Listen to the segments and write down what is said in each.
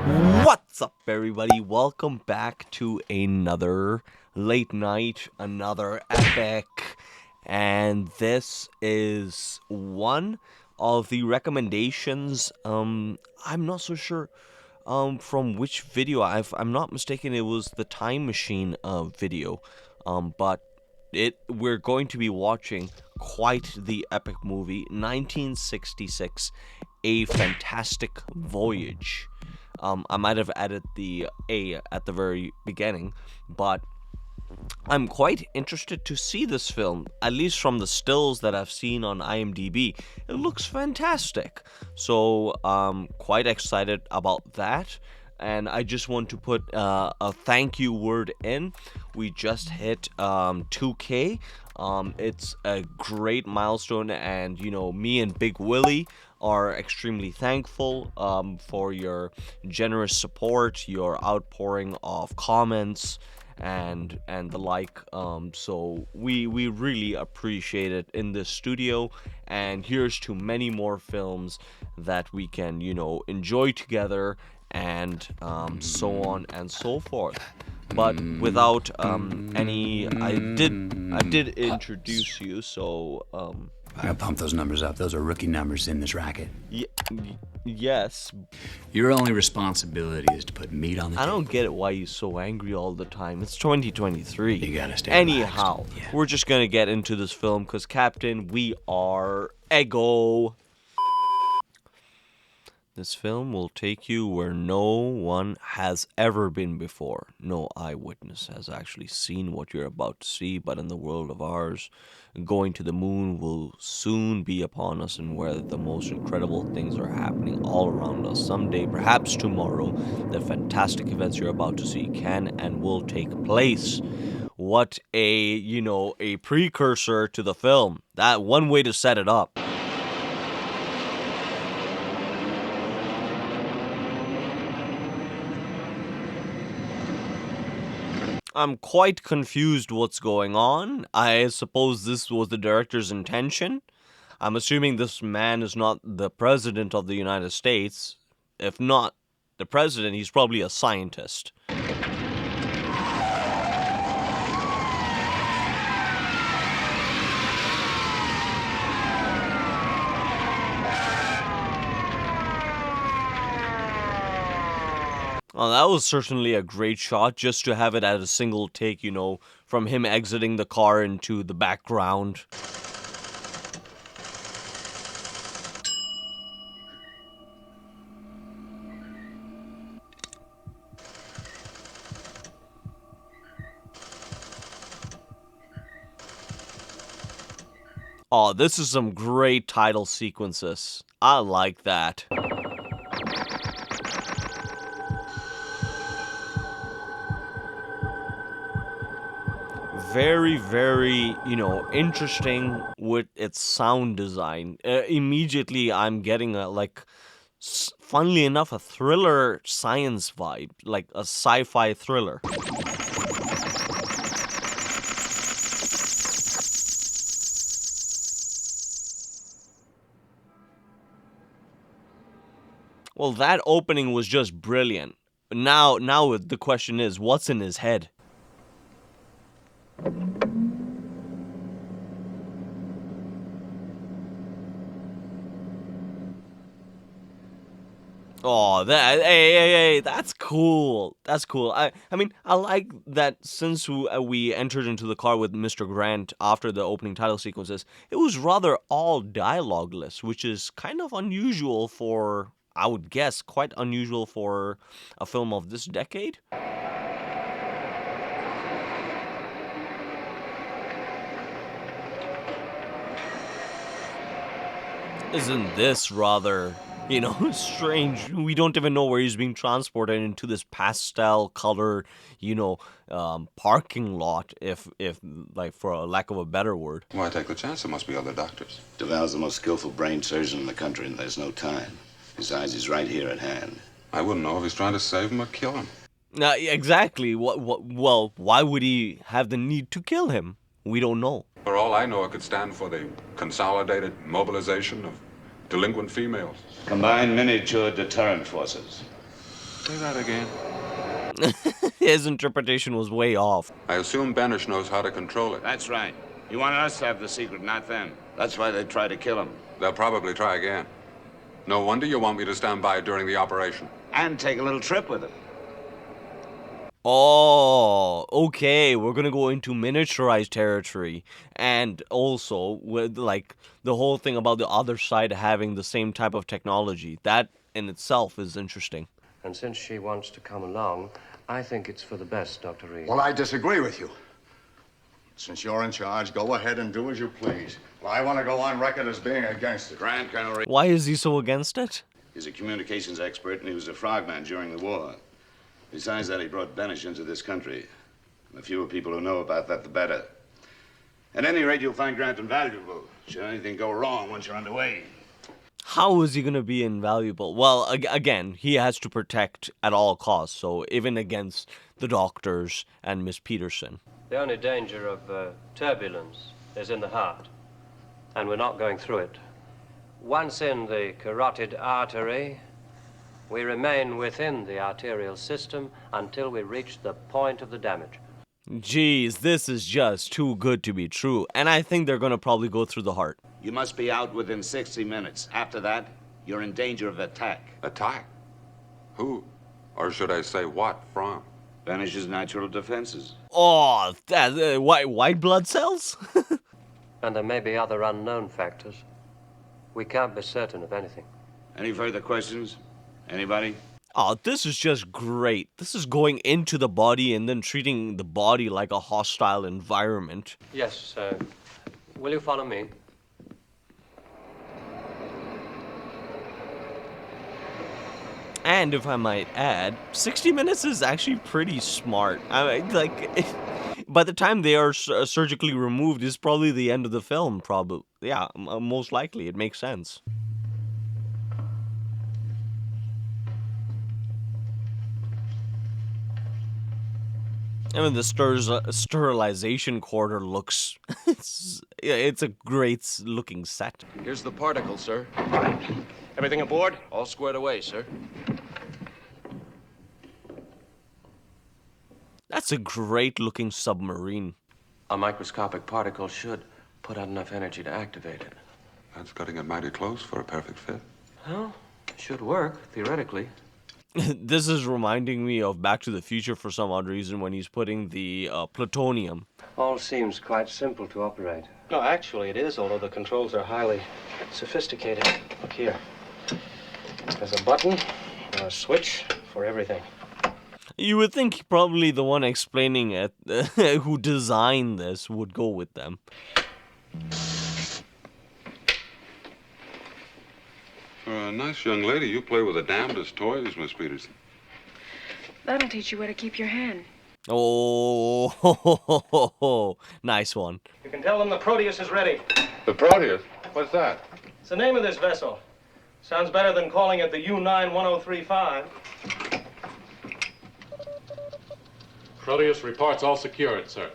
What's up, everybody? Welcome back to another late night, another epic, and this is one of the recommendations. I'm not so sure from which video. I'm not mistaken, it was the Time Machine video, but we're going to be watching quite the epic movie, 1966, A Fantastic Voyage. I might have added the A at the very beginning, but I'm quite interested to see this film, at least from the stills that I've seen on IMDb. It looks fantastic. So I'm quite excited about that. And I just want to put a thank you word in. We just hit 2K. It's a great milestone, and me and Big Willie are extremely thankful for your generous support, your outpouring of comments, and the like. So we really appreciate it in this studio, and here's to many more films that we can enjoy together, and so on and so forth. But without any, I did introduce you, so I gotta pump those numbers up. Those are rookie numbers in this racket. Yes. Your only responsibility is to put meat on the I table. don't get it why you're so angry all the time. It's 2023. You gotta stay Anyhow, relaxed. Yeah. we're just gonna get into this film because, Captain, we are ego. This film will take you where no one has ever been before. No eyewitness has actually seen what you're about to see, but in the world of ours, going to the moon will soon be upon us, and where the most incredible things are happening all around us. Someday, perhaps tomorrow, the fantastic events you're about to see can and will take place. What a precursor to the film. That one way to set it up. I'm quite confused what's going on. I suppose this was the director's intention. I'm assuming this man is not the president of the United States. If not the president, he's probably a scientist. Oh, that was certainly a great shot, just to have it at a single take, from him exiting the car into the background. Oh, this is some great title sequences. I like that. Very, very, interesting with its sound design. Immediately, I'm getting funnily enough, a thriller science vibe, like a sci-fi thriller. Well, that opening was just brilliant. Now the question is, what's in his head? Oh, hey, that's cool. That's cool. I mean, I like that since we entered into the car with Mr. Grant after the opening title sequences, it was rather all dialogueless, which is kind of unusual for, I would guess, quite unusual for a film of this decade. Isn't this rather, strange? We don't even know where he's being transported into this pastel color, parking lot, if like, for a lack of a better word. Why take the chance? There must be other doctors. DeVal's the most skillful brain surgeon in the country, and there's no time. Besides, he's right here at hand. I wouldn't know if he's trying to save him or kill him. Exactly. Well, why would he have the need to kill him? We don't know. For all I know, it could stand for the consolidated mobilization of delinquent females. Combined miniature deterrent forces. Say that again. His interpretation was way off. I assume Banish knows how to control it. That's right. He wanted us to have the secret, not them. That's why they tried to kill him. They'll probably try again. No wonder you want me to stand by during the operation. And take a little trip with him. Oh, okay. We're gonna go into miniaturized territory, and also with like the whole thing about the other side having the same type of technology. That in itself is interesting. And since she wants to come along, I think it's for the best, Dr. Reed. Well, I disagree with you. Since you're in charge, go ahead and do as you please. Well, I want to go on record as being against it. Grant, Colonel Reed. Why is he so against it? He's a communications expert, and he was a frogman during the war. Besides that, he brought Banish into this country. And the fewer people who know about that, the better. At any rate, you'll find Grant invaluable. Should anything go wrong once you're underway. How is he going to be invaluable? Well, again, he has to protect at all costs, so even against the doctors and Miss Peterson. The only danger of turbulence is in the heart, and we're not going through it. Once in the carotid artery, we remain within the arterial system until we reach the point of the damage. Jeez, this is just too good to be true, and I think they're going to probably go through the heart. You must be out within 60 minutes. After that, you're in danger of attack. Attack? Who? Or should I say what from? Banish's natural defenses. Oh, that, white blood cells? And there may be other unknown factors. We can't be certain of anything. Any further questions? Anybody? Oh, this is just great. This is going into the body and then treating the body like a hostile environment. Yes, will you follow me? And if I might add, 60 minutes is actually pretty smart. I mean, like, by the time they are surgically removed, is probably the end of the film. Probably, yeah, most likely. It makes sense. I mean, the sterilization quarter looks... it's a great looking set. Here's the particle, sir. Everything aboard? All squared away, sir. That's a great looking submarine. A microscopic particle should put out enough energy to activate it. That's cutting it mighty close for a perfect fit. Well, it should work, theoretically. This is reminding me of Back to the Future for some odd reason when he's putting the plutonium. All seems quite simple to operate. No, actually it is, although the controls are highly sophisticated. Look here. There's a button or a switch for everything. You would think probably the one explaining it, who designed this, would go with them. For a nice young lady, you play with the damnedest toys, Miss Peterson. That'll teach you where to keep your hand. Oh, nice one. You can tell them the Proteus is ready. The Proteus? What's that? It's the name of this vessel. Sounds better than calling it the U91035. Proteus reports all secured, sir.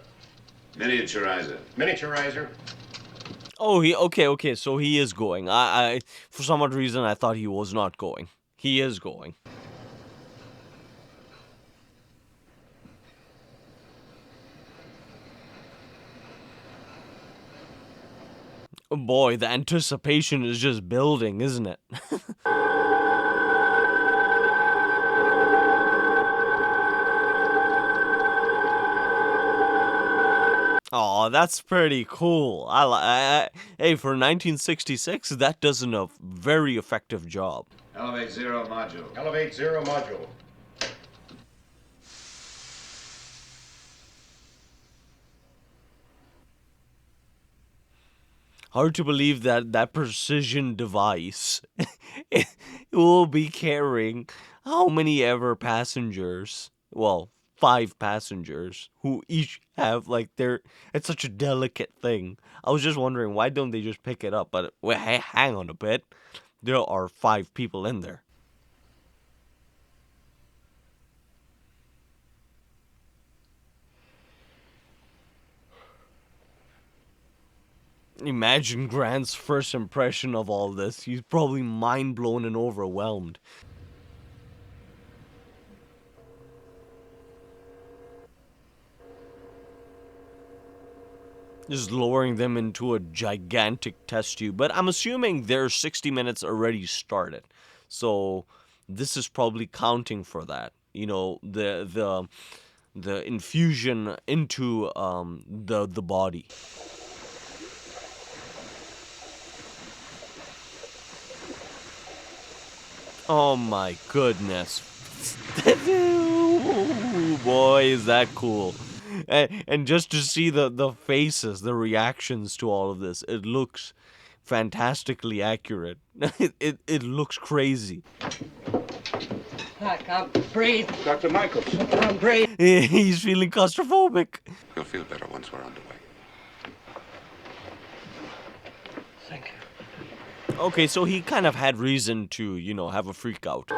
Miniaturizer. Miniaturizer. Oh, okay, so he is going. I for some odd reason, I thought he was not going. He is going. Oh boy, the anticipation is just building, isn't it? Oh, that's pretty cool. Hey, for 1966, that does a very effective job. Elevate zero module. Elevate zero module. Hard to believe that precision device it will be carrying how many ever passengers? Well, 5 passengers who each have it's such a delicate thing. I was just wondering, why don't they just pick it up? But wait, hang on a bit. There are 5 people in there. Imagine Grant's first impression of all this. He's probably mind blown and overwhelmed. Just lowering them into a gigantic test tube. But I'm assuming their 60 minutes already started. So this is probably counting for that. You know, the infusion into the body. Oh my goodness. Ooh, boy, is that cool. And just to see the faces, the reactions to all of this, it looks fantastically accurate. It looks crazy. I can't breathe. Dr. Michaels. I can't breathe. He's feeling claustrophobic. You'll feel better once we're underway. Thank you. Okay, so he kind of had reason to, you know, have a freak out.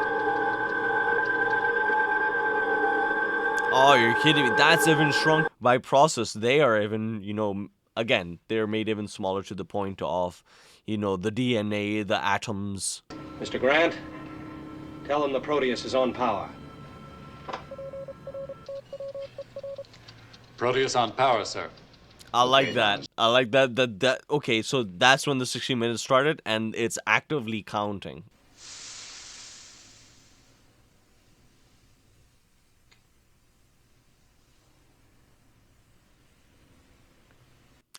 Oh, you're kidding me. That's even shrunk by process. They are even, you know, again, they're made even smaller to the point of, you know, the DNA, the atoms. Mr. Grant, tell them the Proteus is on power. Proteus on power, sir. I like that. I like that. Okay, so that's when the 60 minutes started, and it's actively counting.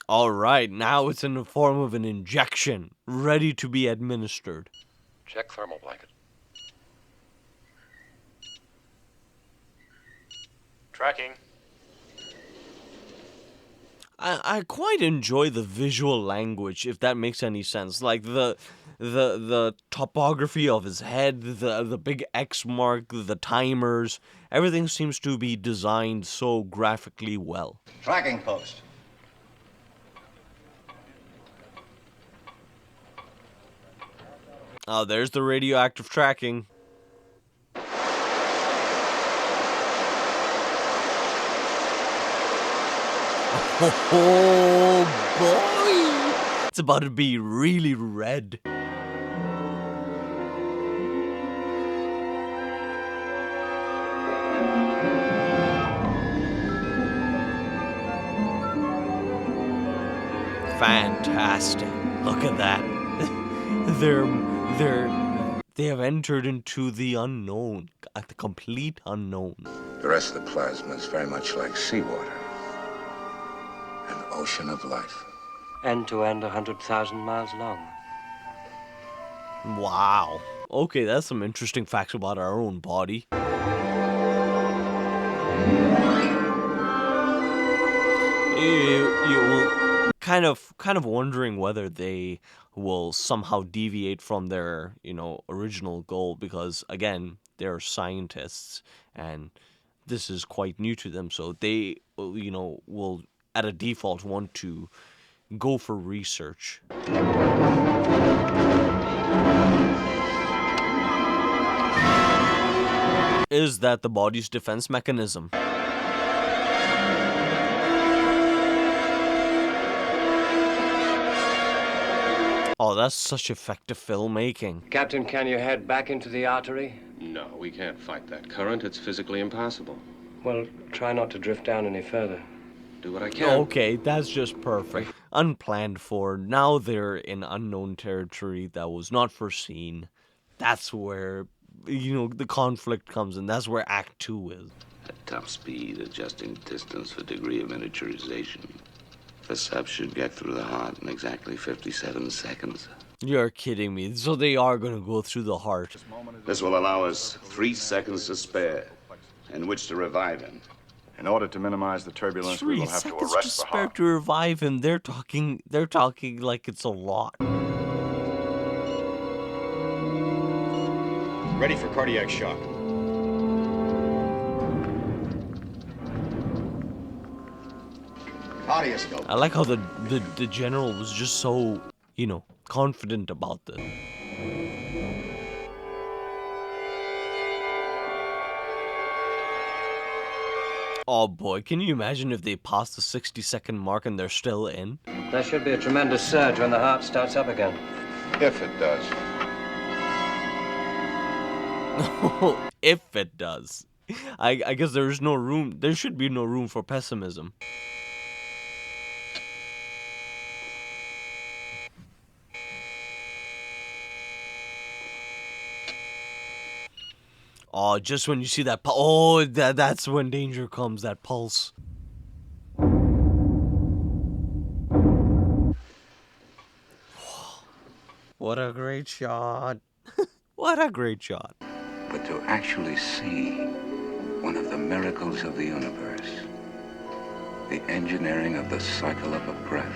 All right, now it's in the form of an injection, ready to be administered. Check thermal blanket. Tracking. I quite enjoy the visual language, if that makes any sense. Like the topography of his head, the big X mark, the timers, everything seems to be designed so graphically well. Tracking post. Oh, there's the radioactive tracking. Oh boy! It's about to be really red. Fantastic. Look at that. They have entered into the unknown, the complete unknown. The rest of the plasma is very much like seawater. An ocean of life. End to end, 100,000 miles long. Wow. Okay, that's some interesting facts about our own body. You will kind of wondering whether they will somehow deviate from their, you know, original goal, because again, they're scientists and this is quite new to them, so they, you know, will at a default want to go for research. Is that the body's defense mechanism? Oh, that's such effective filmmaking. Captain, can you head back into the artery? No, we can't fight that current. It's physically impossible. Well, try not to drift down any further. Do what I can. Okay, that's just perfect. Unplanned for. Now they're in unknown territory that was not foreseen. That's where, you know, the conflict comes in. That's where Act 2 is. At top speed, adjusting distance for degree of miniaturization. The sub should get through the heart in exactly 57 seconds. You're kidding me. So they are going to go through the heart. This will allow us 3 seconds to spare in which to revive him. In order to minimize the turbulence, we 3 will have to seconds to arrest the spare heart. to revive him. They're talking like it's a lot. Ready for cardiac shock. Cardioscope. I like how the general was just so, you know, confident about this. Oh boy, can you imagine if they pass the 60-second mark and they're still in? There should be a tremendous surge when the heart starts up again. If it does. If it does. I guess there should be no room for pessimism. Oh, just when you see that oh, that's when danger comes, that pulse. What a great shot. What a great shot. But to actually see one of the miracles of the universe, the engineering of the cycle of a breath.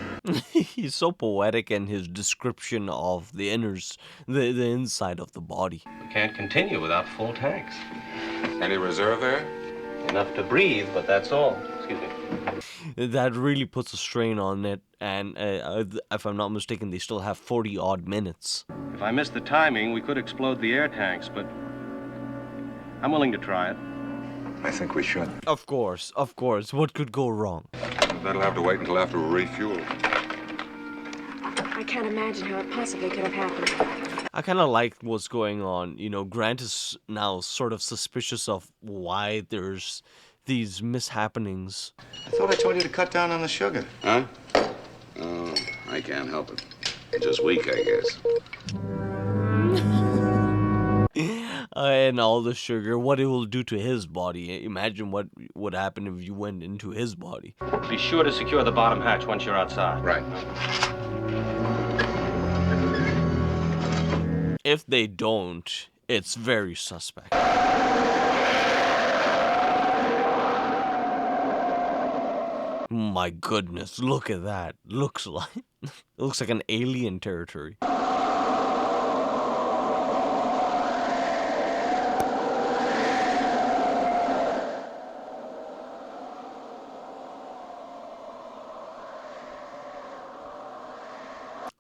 He's so poetic in his description of the the inside of the body. We can't continue without full tanks. Any reserve air? Enough to breathe, but that's all. Excuse me. That really puts a strain on it, and if I'm not mistaken, they still have 40-odd minutes. If I miss the timing, we could explode the air tanks, but I'm willing to try it. I think we should. Of course. What could go wrong? That'll have to wait until after we refuel. I can't imagine how it possibly could have happened. I kind of like what's going on. You know, Grant is now sort of suspicious of why there's these mishappenings. I thought I told you to cut down on the sugar. Huh? Oh, I can't help it. I'm just weak, I guess. And all the sugar, what it will do to his body. Imagine what would happen if you went into his body. Be sure to secure the bottom hatch once you're outside. Right. If they don't, it's very suspect. My goodness, look at that. Looks like an alien territory.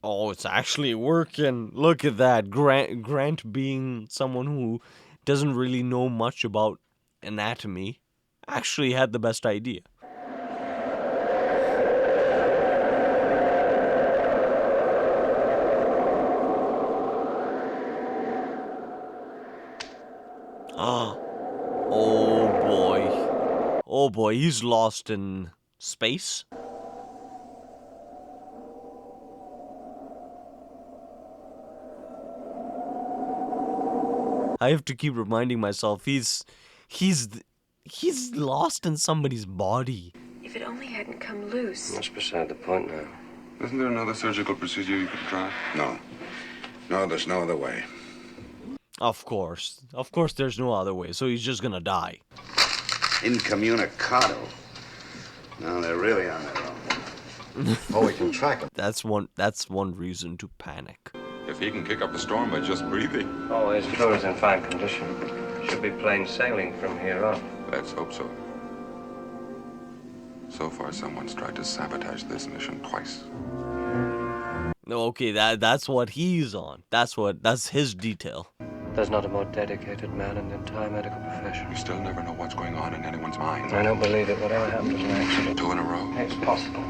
Oh, it's actually working. Look at that. Grant being someone who doesn't really know much about anatomy, actually had the best idea. Oh boy. Oh boy, he's lost in space. I have to keep reminding myself he's lost in somebody's body. If it only hadn't come loose. That's beside the point now. Isn't there another surgical procedure you could try? No. No, there's no other way. Of course there's no other way, so he's just gonna die. Incommunicado. No, they're really on their own. Oh, we can track him. That's one reason to panic. If he can kick up a storm by just breathing. Oh, his crew is in fine condition. Should be plain sailing from here on. Let's hope so. So far, someone's tried to sabotage this mission twice. Okay, that's what he's on. That's his detail. There's not a more dedicated man in the entire medical profession. You still never know what's going on in anyone's mind. I don't believe it. Whatever happened was an accident. 2 in a row. It's possible.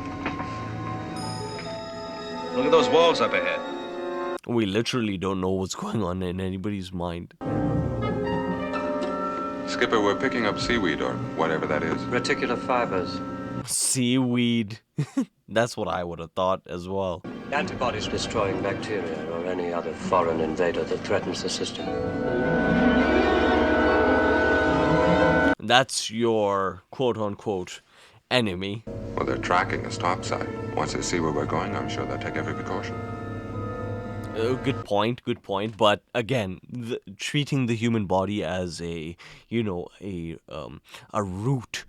Look at those walls up ahead. We literally don't know what's going on in anybody's mind. Skipper, we're picking up seaweed or whatever that is. Reticular fibers. Seaweed. That's what I would have thought as well. Antibodies destroying bacteria or any other foreign invader that threatens the system. That's your quote-unquote enemy. Well, they're tracking us topside. Once they see where we're going, I'm sure they'll take every precaution. Good point. But again, treating the human body as a root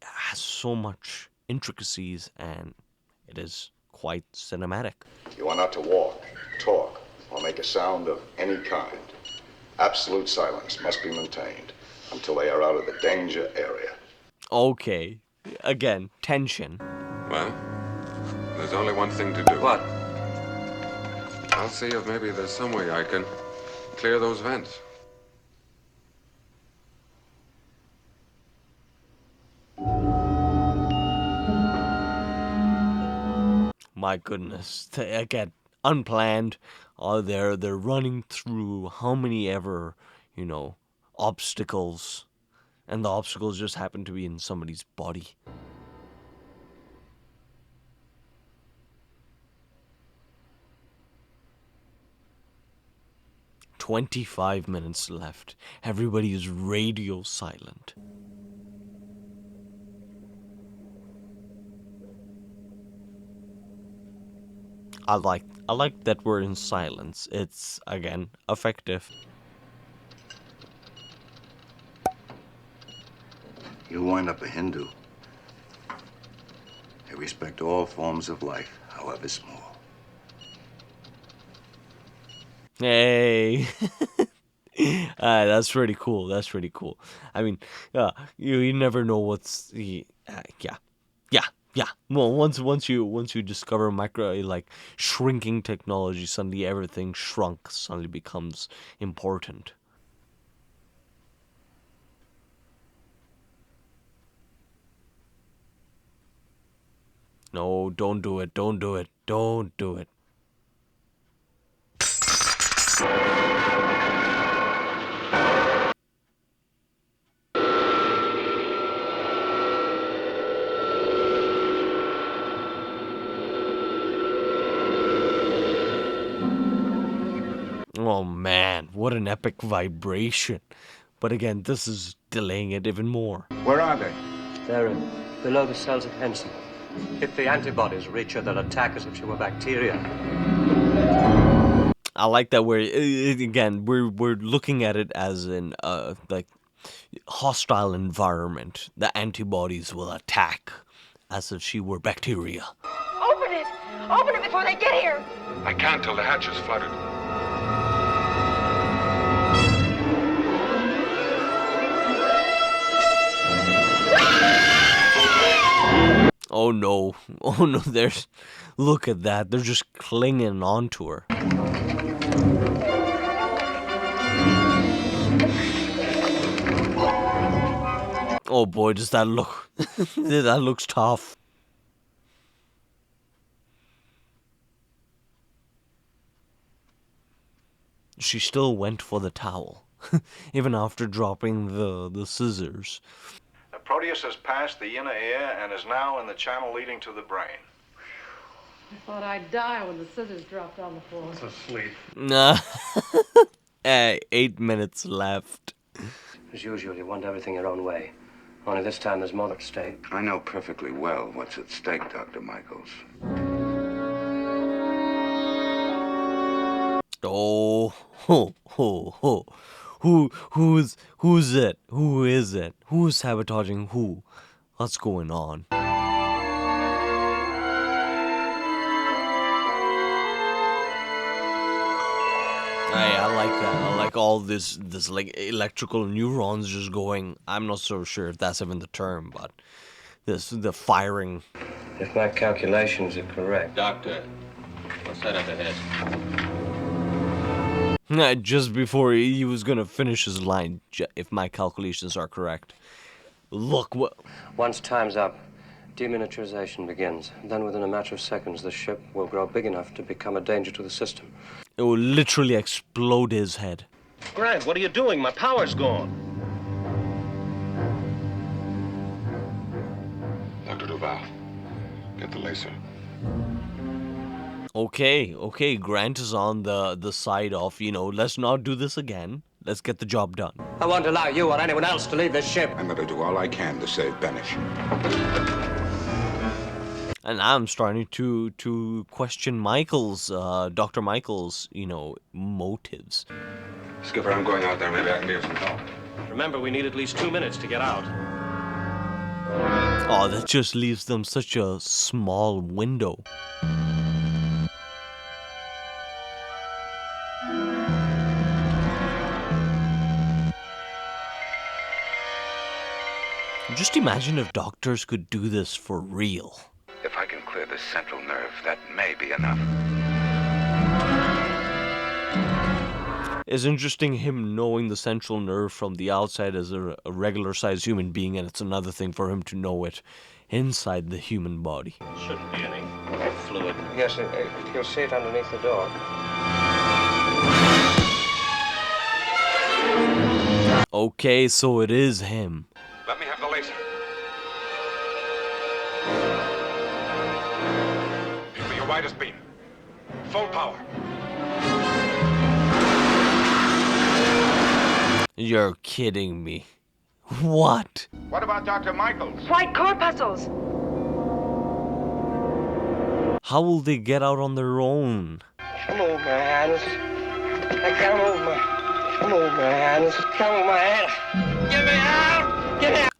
has so much intricacies, and it is quite cinematic. You are not to walk, talk, or make a sound of any kind. Absolute silence must be maintained until they are out of the danger area. Okay, again, tension. Well, there's only one thing to do. What? I'll see if maybe there's some way I can clear those vents. My goodness, again, unplanned. They're running through how many ever, obstacles, and the obstacles just happen to be in somebody's body. 25 minutes left. Everybody is radio silent. I like that we're in silence. It's, again, effective. You wind up a Hindu. They respect all forms of life, however small. Hey. That's pretty cool. That's pretty cool. I mean, you never know what's the yeah. Well, once you discover shrinking technology, suddenly everything shrunk suddenly becomes important. No, don't do it. Don't do it. Don't do it. Oh man, what an epic vibration. But again, this is delaying it even more. Where are they? They're below the cells of Henson. If the antibodies reach her, they'll attack as if she were bacteria. I like that we're looking at it as an hostile environment. The antibodies will attack as if she were bacteria. Open it! Open it before they get here! I can't till the hatch is flooded. Oh no, look at that, they're just clinging onto her. Oh boy, does that look, that looks tough. She still went for the towel, even after dropping the scissors. The Proteus has passed the inner ear and is now in the channel leading to the brain. I thought I'd die when the scissors dropped on the floor. It's asleep. Nah. 8 minutes left. As usual, you want everything your own way. Only this time there's more at stake. I know perfectly well what's at stake, Dr. Michaels. Oh, ho. Who's it? Who is it? Who's sabotaging who? What's going on? I like that. I like all this like electrical neurons just going. I'm not so sure if that's even the term, but the firing. If my calculations are correct. Doctor, what's that up ahead? Just before he was gonna finish his line, if my calculations are correct. Look what. Once time's up, deminiaturization begins. Then within a matter of seconds, the ship will grow big enough to become a danger to the system. It will literally explode his head. Grant, what are you doing? My power's gone. Dr. Duval, get the laser. Okay, Grant is on the side of, let's not do this again. Let's get the job done. I won't allow you or anyone else to leave this ship. I'm going to do all I can to save Benish. And I'm starting to question Dr. Michael's, motives. Skipper, I'm going out there. Maybe I can be of some help. Remember, we need at least 2 minutes to get out. Oh, that just leaves them such a small window. Just imagine if doctors could do this for real. If I can clear the central nerve, that may be enough. It's interesting him knowing the central nerve from the outside as a regular-sized human being, and it's another thing for him to know it inside the human body. Shouldn't be any fluid. Yes, you'll see it underneath the door. Okay, so it is him. Let me have the laser. Give me your widest beam. Full power. You're kidding me. What? What about Dr. Michaels? White corpuscles. How will they get out on their own? Come over my hands. Come over my hands. Come over my hands. Get me out! Get out!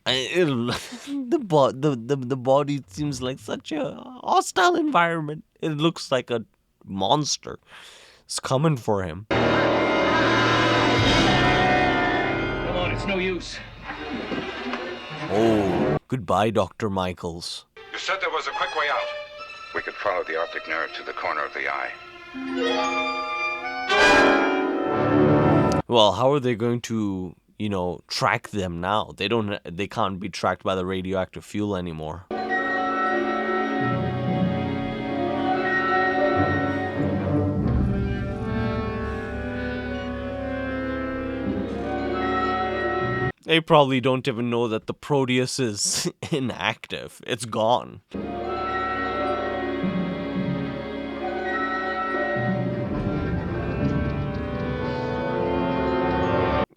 The body seems like such a hostile environment. It looks like a monster. It's coming for him. Come on, it's no use. Oh, goodbye, Dr. Michaels. You said there was a quick way out. We could follow the optic nerve to the corner of the eye. Well, how are they going to, track them now? They can't be tracked by the radioactive fuel anymore. They probably don't even know that the Proteus is inactive. It's gone.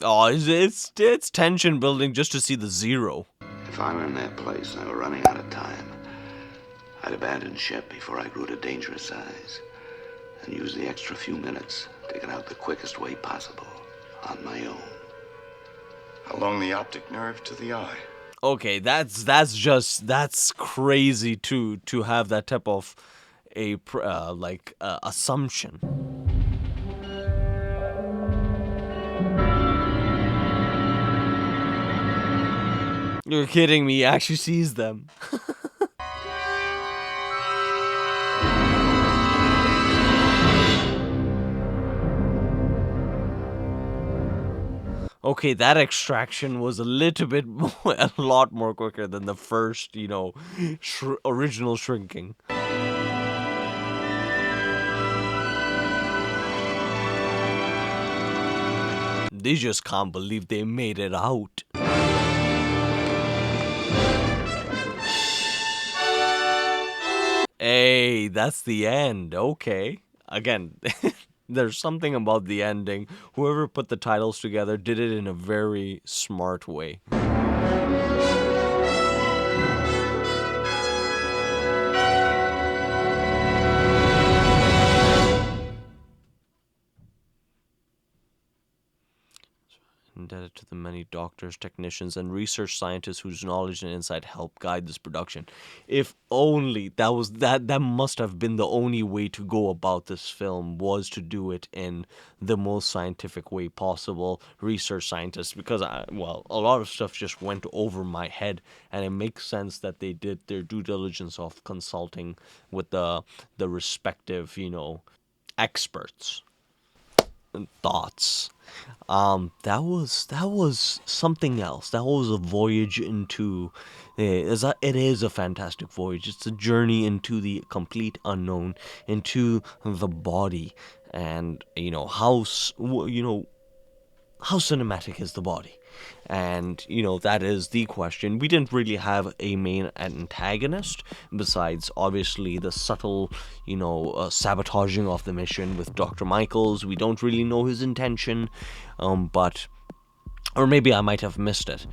Oh, it's tension building just to see the zero. If I were in that place and I were running out of time, I'd abandon ship before I grew to dangerous size and use the extra few minutes to get out the quickest way possible on my own. Along the optic nerve to the eye. Okay, that's crazy to have that type of assumption. You're kidding me, he actually sees them. Okay, that extraction was a lot more quicker than the first, original shrinking. They just can't believe they made it out. Hey, that's the end. Okay. Again, there's something about the ending. Whoever put the titles together did it in a very smart way. Indebted to the many doctors, technicians, and research scientists whose knowledge and insight helped guide this production. If only that must have been the only way to go about this film, was to do it in the most scientific way possible. Research scientists, because a lot of stuff just went over my head, and it makes sense that they did their due diligence of consulting with the respective, experts and thoughts. That was something else. That was a voyage into. It is a fantastic voyage. It's a journey into the complete unknown, into the body, and how cinematic is the body. And, that is the question. We didn't really have a main antagonist, besides, obviously, the subtle, sabotaging of the mission with Dr. Michaels. We don't really know his intention, or maybe I might have missed it.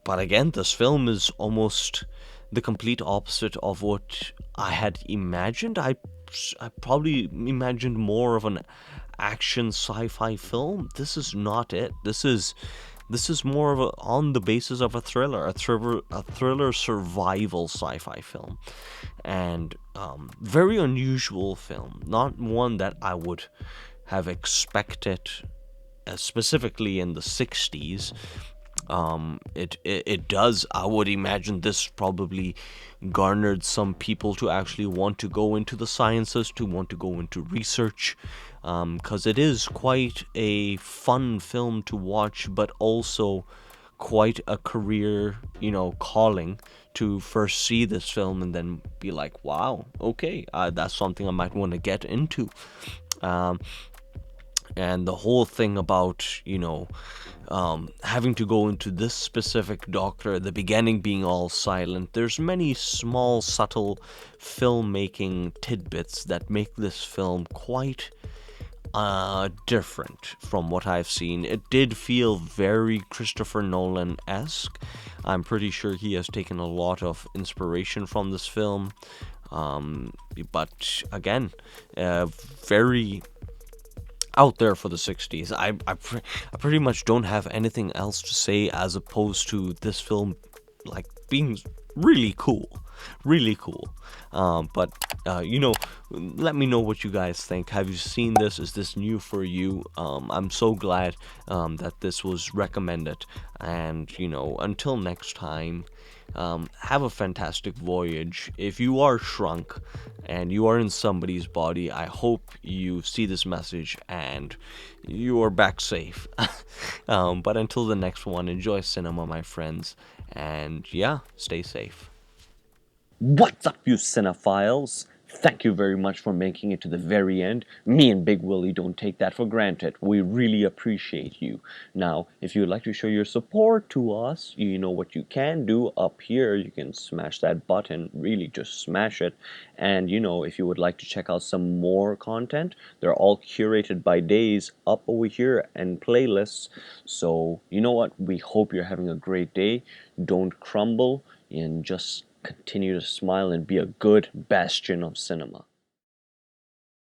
But again, this film is almost the complete opposite of what I had imagined. I probably imagined more of an action sci-fi film. This is not it. This is more of on the basis of a thriller survival sci-fi film, and very unusual film. Not one that I would have expected, specifically in the 60s. It does. I would imagine this probably garnered some people to actually want to go into the sciences, to want to go into research, because it is quite a fun film to watch, but also quite a career, calling to first see this film and then be like, wow, okay, that's something I might want to get into. And the whole thing about, having to go into this specific doctor at the beginning being all silent. There's many small, subtle filmmaking tidbits that make this film quite different from what I've seen. It did feel very Christopher Nolan-esque. I'm pretty sure he has taken a lot of inspiration from this film. But again, very out there for the 60s. I pretty much don't have anything else to say as opposed to this film like being really cool. Really cool. But let me know what you guys think. Have you seen this? Is this new for you? I'm so glad that this was recommended. And until next time, have a fantastic voyage. If you are shrunk and you are in somebody's body, I hope you see this message and you are back safe. But until the next one, enjoy cinema, my friends, and yeah, stay safe. What's up, you cinephiles? Thank you very much for making it to the very end. Me and Big Willie don't take that for granted. We really appreciate you. Now, if you would like to show your support to us, you know what you can do up here. You can smash that button, really just smash it. And if you would like to check out some more content, they're all curated by days up over here and playlists. So, you know what? We hope you're having a great day. Don't crumble and just continue to smile and be a good bastion of cinema.